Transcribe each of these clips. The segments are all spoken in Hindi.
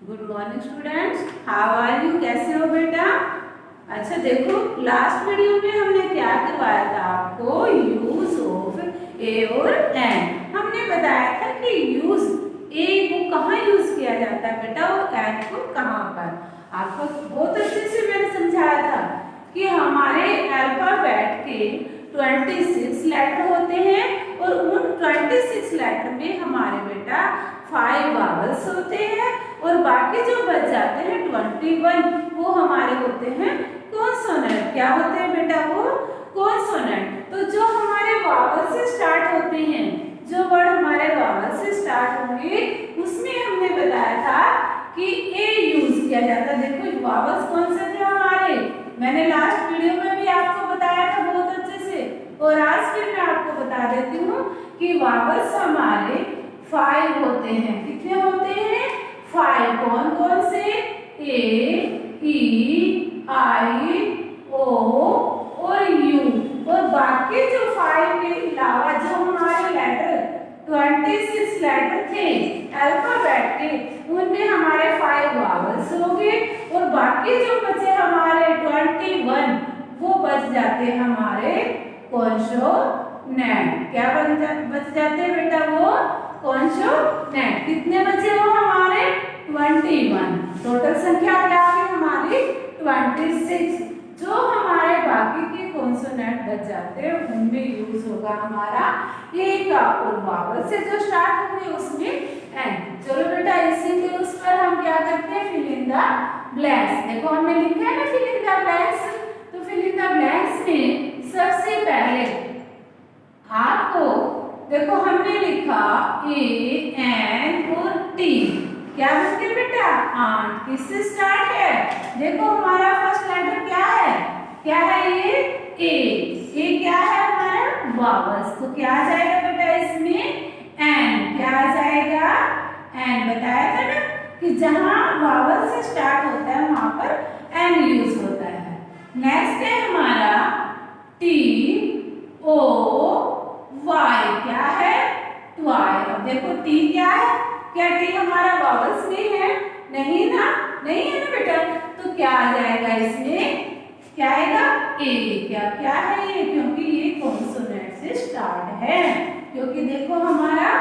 Good morning students, how are you? कैसे हो बेटा? अच्छा देखो, लास्ट वीडियो में हमने क्या करवाया था आपको? यूज ऑफ ए और एन। हमने बताया था कि यूज ए को कहाँ यूज किया जाता है बेटा और एन को कहाँ पर। आपको बहुत अच्छे से मैंने समझाया था कि हमारे अल्फाबेट के 26 लेटर होते हैं और उन 26 लेटर में हमारे बेटा 5 वावल्स होते हैं और बाकी जो बच जाते हैं 21 वो हमारे होते हैं कॉन्सोनेंट। क्या होते हैं बेटा? वो कॉन्सोनेंट। तो जो हमारे वावल से स्टार्ट होते हैं, जो वर्ड हमारे वावल से स्टार्ट होंगे उसमें हमने बताया था कि ए यूज किया जाता है। देखो वावल्स कौन से थे हमारे, मैंने लास्ट वीडियो में भी आपको बताया था बहुत अच्छे से, और आज फिर मैं आपको बता देती हूँ कि वावल्स हमारे 5 होते हैं। कितने होते हैं? 5। कौन कौन से? ए, ई, आई, ओ और यू। और बाकी जो 5 के अलावा जो हमारे लेटर 26 लेटर थे अल्फाबेट के, उनमें हमारे 5 वावल्स हो गए और बाकी जो बचे हमारे 21 वो बच जाते हैं हमारे कॉन्सोनेंट। क्या बच जाते हैं बेटा? वो कॉन्सोनेंट। कितने बचे वो हमारे? 21। टोटल संख्या क्या है हमारी? 26। जो हमारे बाकी के कॉन्सोनेंट बच जाते हैं उनमें यूज होगा हमारा ए का, और वावल से जो स्टार्ट होंगे उसमें एन। चलो बेटा इसी के उस पर हम क्या करते हैं? Fill in the blanks. देखो हमने लिखा है ना फिल इन द ब्लैंक्स, तो फिल इन द ब्लैंक्स में सबसे पहले आपको देखो हमने लिखा ए एन और टी। क्या बनते बेटा? आंट। किससे स्टार्ट है? देखो हमारा फर्स्ट लेटर क्या है? क्या है ये? ए। ए क्या है हमारा? वावल्स। तो क्या आ जाएगा बेटा इसमें? एन। क्या आ जाएगा? एन। बताया था ना कि जहां वावल से स्टार्ट होता है वहां पर एन यूज होता है। नेक्स्ट है हमारा टी ओ वाई। क्या है? ट्वाई। अब देखो टी क्या है? क्या टी हमारा वावल्स में है? नहीं ना, नहीं है ना बेटा। तो क्या आ जाएगा इसमें? क्या आएगा? ए। क्या क्या है ये? क्योंकि ये कॉन्सोनेंट से स्टार्ट है। क्योंकि देखो हमारा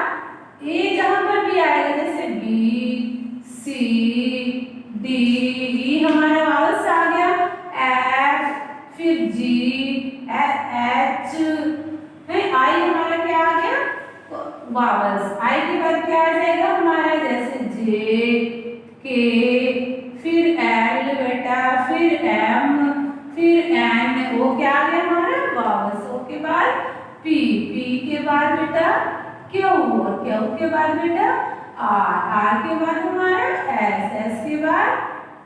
ए जहां पर भी आएगा, जैसे बी सी डी, ई हमारा वावल्स आ गया, एफ, फिर जी, एच, आई हमारा क्या आ गया? वावल्स। आई के बाद क्या आ जाएगा हमारा? जैसे जे, के, फिर एल बेटा, फिर एम, फिर एन। ओ क्या आ गया हमारा? वावल्स। ओ के बाद पी, पी के बाद बेटा क्यू, और क्यू के बाद बेटा आर, आर के बाद हमारा एस, एस के बाद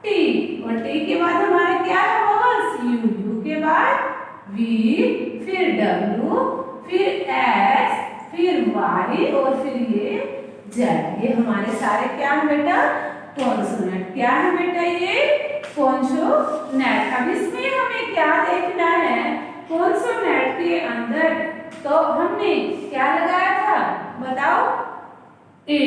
टी, और टी के बाद हमारे क्या है? वावल्स। यू, यू के बाद वी, फिर डब्ल्यू, फिर एस, फिर वाई और फिर ये जेड। ये हमारे सारे क्या है बेटा? कॉन्सोनेंट। क्या है बेटा? ये कॉन्सोनेंट। अब इसमें हमें क्या देखना है? कॉन्सोनेंट के अंदर तो हमने क्या लगाया था बताओ? ए।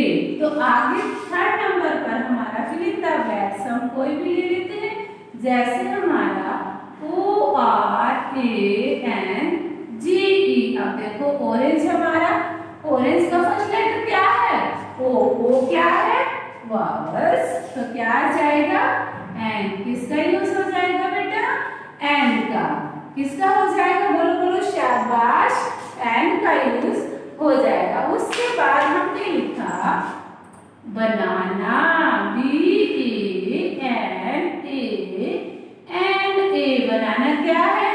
तो आगे थर्ड नंबर पर हमारा फिल इन द ब्लैंक्स हम कोई भी ले लेते हैं, जैसे हमारा O R A N G ई। अब देखो ऑरेंज हमारा, ऑरेंज का फर्स्ट लेटर क्या है? ओ। ओ क्या है? वावल्स। तो क्या आ जाएगा? एन। किसका यूज हो जाएगा बेटा? एन का। किसका हो जाएगा? बोलो बोलो शाबाश, एन का यूज हो जाएगा। उसके बाद हमने लिखा बनाना, बी ए एन ए। बनाना क्या है?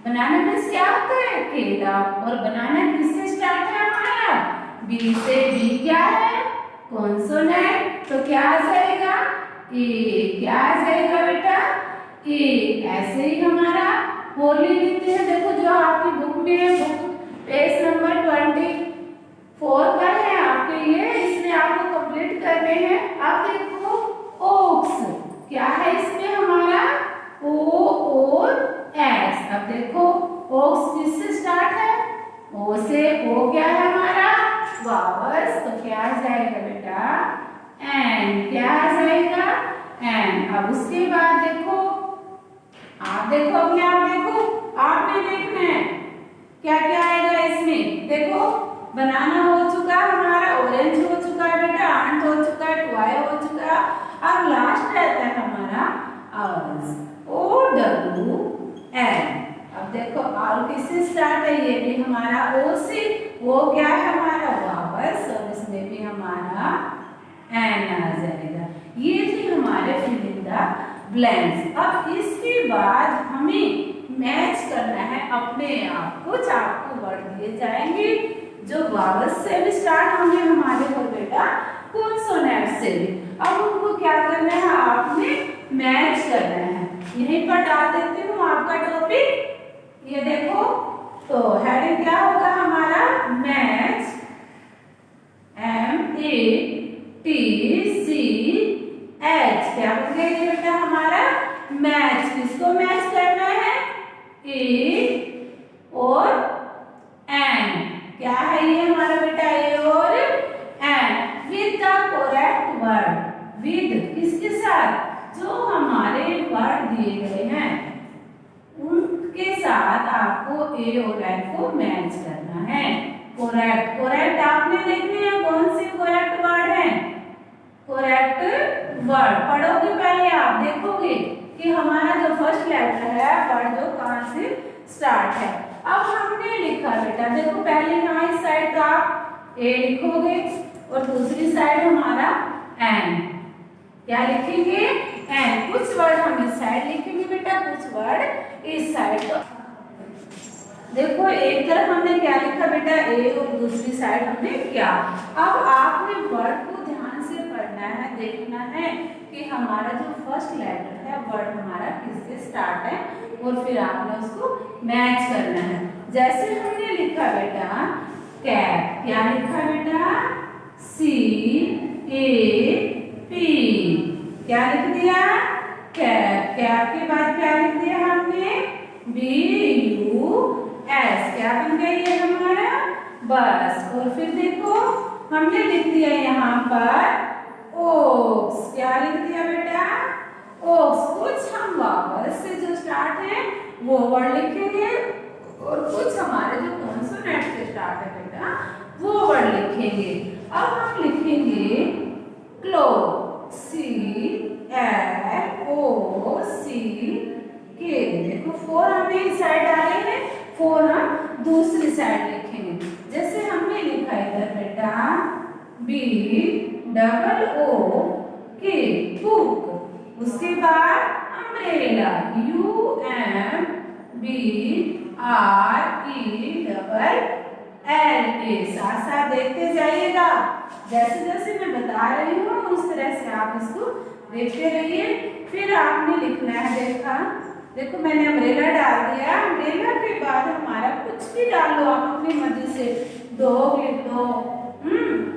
बनाना मीन्स क्या होता है? केला। और बनाना किससे स्टार्ट है हमारा? बी से। बी क्या है? कॉन्सोनेंट। तो क्या आ जाएगा? ए। क्या आ जाएगा बेटा? ए। ऐसे ही हमारा और ले लेते हैं। देखो जो आपकी बुक में है, बुक पेज नंबर 24 पर है आपके लिए, इसमें आपको कंप्लीट करने हैं। अब देखो ओक्स। क्या है इसमें हमारा? ओ और एस। अब देखो ओक्स किससे स्टार्ट है? ओ से। ओ क्या है हमारा? वावल्स। तो क्या आ जाएगा बेटा? एन। क्या आ जाएगा? एन। अब उसके बाद देखो, आप देखो, अपने आप देखो, आपने देखना है क्या क्या आएगा इसमें। देखो बनाना हो चुका हमारा, ऑरेंज हो चुका है बेटा, आंट हो चुका है, टॉय हो चुका है। अब लास्ट रहता है हमारा आउल्स, OWL। अब देखो आउल किससे स्टार्ट है, ये भी हमारा ओ से, वो क्या है हमारा वावल्स, और इसमें भी हमारा एन आ जाएगा। ये थी हमारे फिल इन द ब्लैंक्स। अब इसके बाद हमें मैच करना है अपने आप, कुछ आपको वर्ड दिए जाएंगे जो वावल्स से भी स्टार्ट होंगे हमारे और बेटा कॉन्सोनेंट से भी। अब उनको क्या करना है, आपने मैच करना है। यहीं पर डाल देती हूँ आपका टॉपिक, ये देखो। तो हेडिंग क्या होगा हमारा, मैच, MATCH। क्या हो गया ये बेटा हमारा मैच। किसको मैच करना है, ए और एन। क्या है ये हमारा बेटा, ए और N, with the correct word. With किसके साथ, जो हमारे वर्ड दिए गए हैं उनके साथ आपको ए और एन को मैच करना है। करेक्ट, करेक्ट आपने देखने हैं कौन से करेक्ट वर्ड है, करेक्ट वर्ड पढ़ोगे पहले आप देखोगे कि हमारा जो फर्स्ट लेटर है वर्ड जो कहां से स्टार्ट है। अब हमने लिखा बेटा, देखो पहले यहाँ इस साइड का आप ए लिखोगे और दूसरी साइड हमारा एन। क्या लिखेंगे, एन। कुछ वर्ड हम इस साइड लिखेंगे बेटा, कुछ वर्ड इस साइड। तो देखो एक तरफ हमने क्या लिखा बेटा, ए, और दूसरी साइड हमने क्या। अब आपने वर्ड को ध्यान से पढ़ना है, देखना है कि हमारा जो फर्स्ट लेटर है वर्ड हमारा किससे स्टार्ट है, और फिर आपने उसको मैच करना है। जैसे हमने लिखा बेटा कैप, क्या लिखा बेटा, CAP। क्या लिख दिया, कैप। कैप के बाद क्या लिख दिया हमने, BUS। क्या बन गई है हमारा बस। और फिर देखो हमने लिख दिया यहाँ पर ओक्स। क्या लिख दिया बेटा, ओक्स। कुछ हम वावल्स से जो स्टार्ट है वो वर्ड लिखेंगे, और कुछ हमारे जो कॉन्सोनेंट से स्टार्ट है बेटा वो वर्ड लिखेंगे। अब हम लिखेंगे क्लो, CLOCK। देखो 4 हमने इस साइड डाले हैं, 4 हम दूसरी साइड लिखेंगे। जैसे हमने लिखा इधर बेटा BOOK, बुक। उसके बाद अम्ब्रेला, UMBRELLA। साथ साथ देखते जाइएगा, जैसे जैसे मैं बता रही हूँ उस तरह से आप इसको देखते रहिए। फिर आपने लिखना है, देखो मैंने अम्ब्रेला डाल दिया। अम्ब्रेला के बाद हमारा कुछ भी डाल लो आप अपनी मर्जी से, डॉग लिख लो,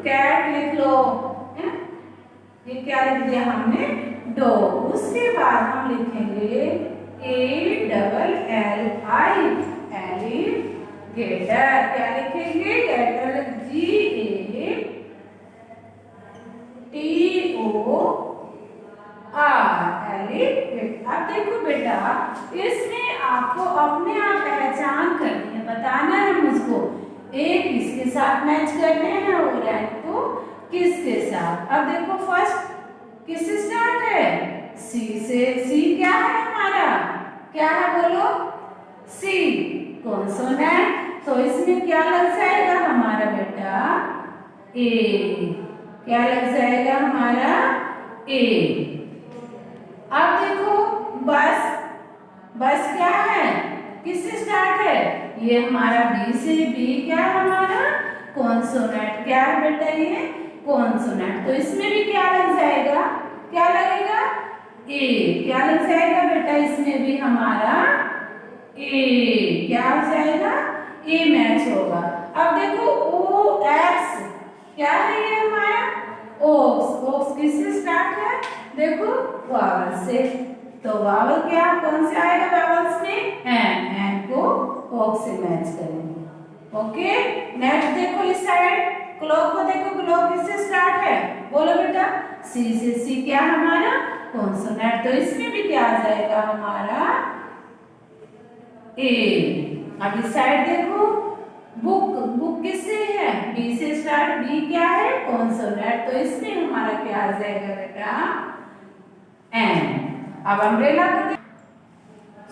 कैट लिख लो, ये क्या लिख दिया हमने, डॉग। उसके बाद हम लिखेंगे ALLI, एलिगेटर। क्या लिखेंगे, गेटर, GATOR, एलिगेटर। अब देखो बेटा इसमें आपको अपने आप पहचान करनी है, बताना है मुझको ए किसके साथ मैच करने हैं और एन को किसके साथ। अब देखो फर्स्ट किससे स्टार्ट है, सी से। सी क्या है हमारा, क्या है बोलो, सी कॉन्सोनेंट। तो इसमें क्या लग जाएगा हमारा बेटा, ए। क्या लग जाएगा हमारा, ए। अब देखो बस, बस क्या है, किससे स्टार्ट है, ये हमारा बी से। बी क्या है हमारा, कॉन्सोनेंट। क्या है बेटा, ये कॉन्सोनेंट। तो इसमें भी क्या लग जाएगा, क्या लगेगा, ए। क्या लग जाएगा बेटा, इसमें भी हमारा ए। क्या हो जाएगा, ए मैच होगा। अब देखो OX, क्या है ये हमारा, ओक्स। ओक्स किससे स्टार्ट है, देखो वावल से। तो वावल क्या कौन से आएगा वावल्स में, एन। एन को ओक्स से मैच करेंगे। ओके नेक्स्ट देखो इस साइड क्लॉक को देखो, क्लॉक किससे स्टार्ट है, बोलो बेटा, सी से। सी क्या हमारा, कॉन्सोनेंट, तो इसमें भी क्या आ जाएगा हमारा ए। अब इस साइड देखो, बुक, बुक किससे है, बी से स्टार्ट, बी क्या है, कॉन्सोनेंट, तो इसमें हमारा क्या आ जाएगा बेटा, एन। अब अम्ब्रेला को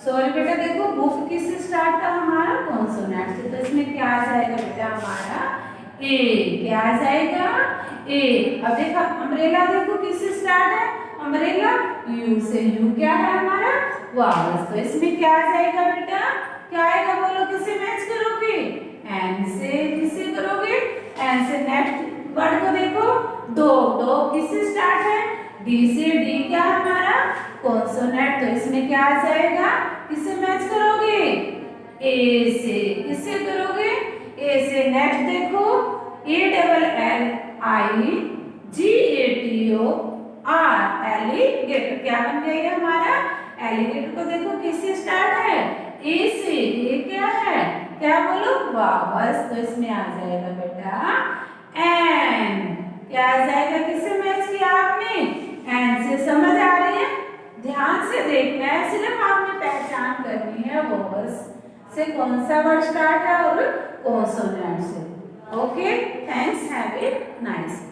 सॉरी बेटा, देखो बुक किससे स्टार्ट था हमारा, कॉन्सोनेंट से, तो इसमें क्या आ जाएगा बेटा हमारा ए, क्या आ जाएगा ए। अब देखो अम्ब्रेला, देखो किससे स्टार्ट है, अम्ब्रेला यू से, यू क्या है हमारा, वावल्स, तो इसमें क्या आ जाएगा बेटा, क्या आएगा बोलो, किससे मैच करोगे, एन से, किससे करोगे, एन से। नेक्स्ट वर्ड को देखो, डॉग, डॉग किससे स्टार्ट है, डी से, डी क्या है हमारा, कॉन्सोनेंट, तो इसमें क्या आ जाएगा, किससे मैच करोगे, ए से, किससे करोगे, ए से। नेक्स्ट देखो, A double L I G A T O R, alligator, क्या बन गया हमारा, एलिगेटर को देखो किससे स्टार्ट है, ए से, ये क्या है, क्या बोलो, वावल्स, तो इसमें आ जाएगा बेटा एन, क्या आ जाएगा, किससे मैच किया आपने, एन से। समझ आ रही है, ध्यान से देखना है, सिर्फ आपने पहचान करनी है वोवल्स से कौन सा वर्ड स्टार्ट है और कॉन्सोनेंट से। Okay, thanks, have a nice.